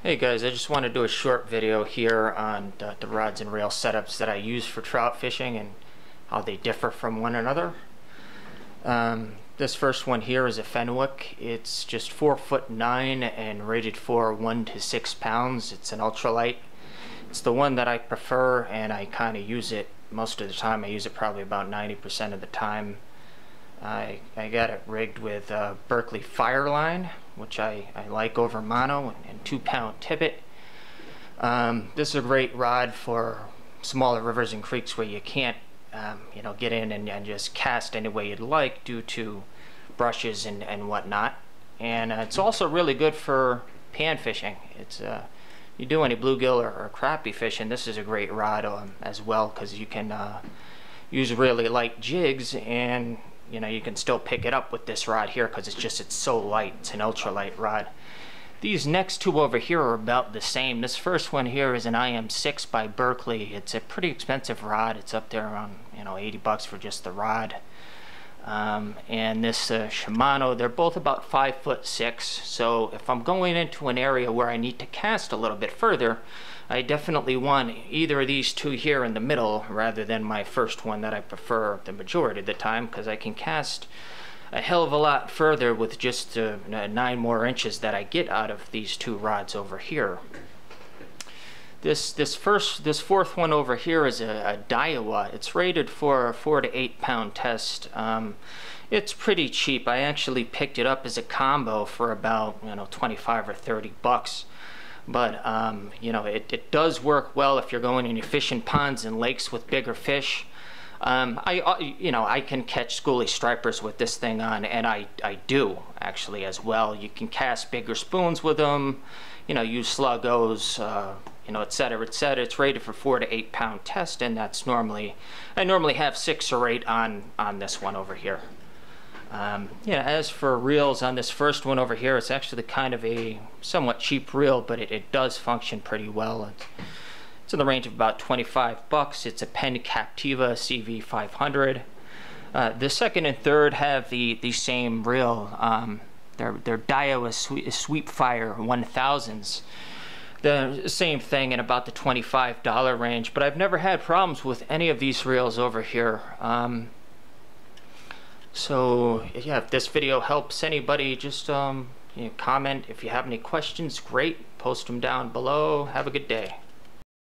Hey guys, I just want to do a short video here on the rods and reel setups that I use for trout fishing and how they differ from one another. This first one here is a Fenwick. It's just 4'9" and rated for 1 to 6 pounds. It's an ultralight. It's the one that I prefer, and I kind of use it most of the time. I use it probably about 90% of the time. I got it rigged with Berkley Fireline, which I like over mono, and 2-pound tippet. This is a great rod for smaller rivers and creeks where you can't get in and just cast any way you'd like due to brushes and whatnot. And it's also really good for pan fishing. It's you do any bluegill or crappie fishing, this is a great rod as well, because you can use really light jigs, and you can still pick it up with this rod here because it's so light. It's an ultralight rod. These next two over here are about the same. This first one here is an IM6 by Berkley. It's a pretty expensive rod. It's up there around $80 for just the rod. And this Shimano, they're both about 5'6". So if I'm going into an area where I need to cast a little bit further, I definitely want either of these two here in the middle rather than my first one that I prefer the majority of the time, because I can cast a hell of a lot further with just 9 more inches that I get out of these two rods over here. This fourth one over here is a Daiwa. It's rated for a 4 to 8 pound test. It's pretty cheap. I actually picked it up as a combo for about 25 or 30 bucks. But it does work well if you're going and you're fishing ponds and lakes with bigger fish. I can catch schoolie stripers with this thing on, and I do actually as well. You can cast bigger spoons with them, use sluggos, etc., etc. It's rated for 4 to 8 pound test, and that's I normally have 6 or 8 on this one over here. As for reels on this first one over here, it's actually kind of a somewhat cheap reel, but it does function pretty well. It's in the range of about 25 bucks. It's a Penn Captiva CV500. The second and third have the same reel. They're Daiwa Sweepfire 1000s. The same thing in about the $25 range, but I've never had problems with any of these reels over here. So yeah, if this video helps anybody, just comment. If you have any questions, great. Post them down below. Have a good day.